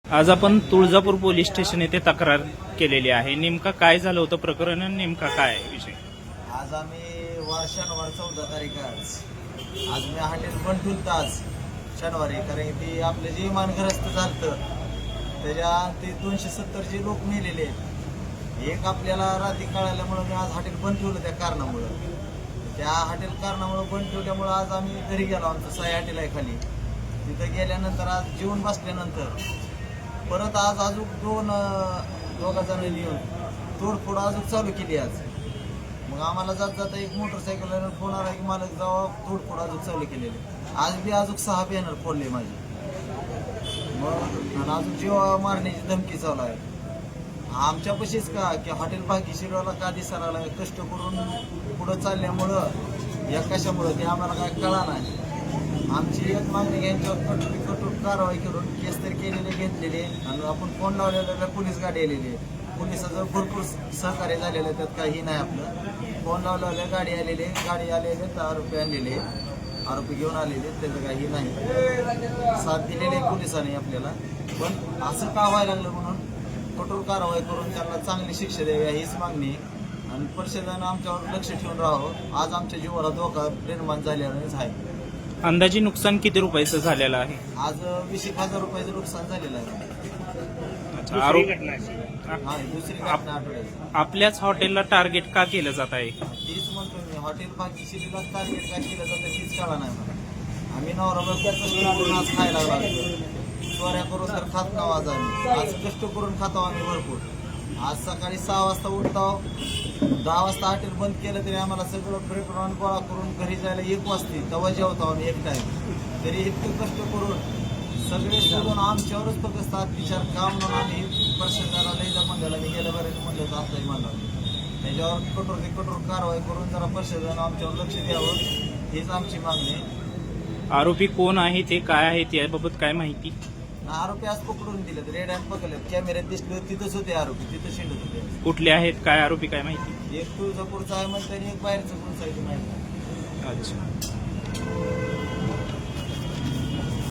आज आपण Tuljapur police station येथे तक्रार केलेली आहे. नेमका काय झालं होतं प्रकरण आणि नेमका काय आहे विषय? आज आम्ही शनिवार 14 तारीख आज मी हॉटेल बंद आज शनिवारी, कारण ती आपलं जे विमानग्रस्त झालं त्याच्या ते 270 जे लोक मेलेले आहेत. एक आपल्याला रात्री कळाल्यामुळं मी आज हॉटेल बंद ठेवलं त्या कारणामुळं. त्या हॉटेल कारणामुळं बंद ठेवल्यामुळं आज आम्ही घरी गेलो. आमचं साई हॉटेल आहे खाली, तिथं गेल्यानंतर आज जेवण बसल्यानंतर परत आज अजून दोघा जणांनी येऊन तोडफोड अजून चालू केली आज. मग आम्हाला जात जाता एक मोटरसायकल फोन आला की मालक जावा तोडफोड अजून चालू केलेले. आज बी अजून 6 बॅनर फोडले माझे. मग आणि अजून जीव मारण्याची धमकी चालू आहे. आमच्यापाशीच का की हॉटेल भाग्यश्रीवाला का दिसायला लागला, कष्ट करून पुढं चालल्यामुळं या कशामुळं ते आम्हाला काय कळा नाही. आमची एक मागणी यांच्यावर कठोर कारवाई करून केस तर केलेले घेतलेले आणि आपण फोन लावलेला पोलीस गाडी आलेली. पोलिसाचं भरपूर सहकार्य झालेलं आहे, त्यात काही नाही. आपलं फोन लावलेल्या गाडी आलेले तर आरोपी आणलेले, आरोपी घेऊन आलेले, त्याचं काही नाही. साथ दिलेली पोलिसांनी आपल्याला. पण असं का व्हायला लागलं म्हणून कठोर कारवाई करून त्यांना चांगली शिक्षा द्यावी हीच मागणी. आणि प्रशासनानं आमच्यावर लक्ष ठेवून राहावं. आज आमच्या जीवाला धोका निर्माण झालेलाच आहे. अंदाजे नुकसान किती रुपयाचं झालेलं आहे? आज 20,000 रुपयाचं नुकसान झालेलं आहे. दुसरी घटना आठवड्यात. आपल्याच हॉटेलला टार्गेट का केलं जात आहे? तीच म्हणतो मी, हॉटेल भाग्यश्रीला टार्गेट का केलं जातं तीच कळा नाही मला. आम्ही नवरा करून आज खायला लागलो. चोऱ्या करून तर खात नाव आज आम्ही. आज कष्ट करून खातो आम्ही भरपूर. आज सकाळी 6 वाजता उठतो, 10 वाजता हॉटेल बंद केलं तरी आम्हाला सगळं ब्रेकडाऊन गोळा करून घरी जायला 1 वाजते. तेव्हा जेवतो आम्ही एक टाईम. तरी इतकं कष्ट करून सगळे सोडून आमच्यावरच फक्त अत्याचार काम म्हणून आम्ही प्रशासनाला लईदा मंडळाला मी गेल्या बरेच म्हणलं तर आताही म्हणलं. त्याच्यावर कठोर ते कठोर कारवाई करून जरा प्रशासनानं आमच्यावर लक्ष द्यावं हीच आमची मागणी आहे. आरोपी कोण आहे ते काय आहेत याबाबत काय माहिती? आरोपी आज पकडून दिले, रेड हँड पकडले, कॅमेऱ्यात दिसले तिथंच होते आरोपी, तिथं शिंडत होते. कुठले आहेत काय आरोपी काय माहिती? एक तुळजापूरचा आहे म्हणते आणि एक बाहेरचं कोण साईड माहिती. अच्छा.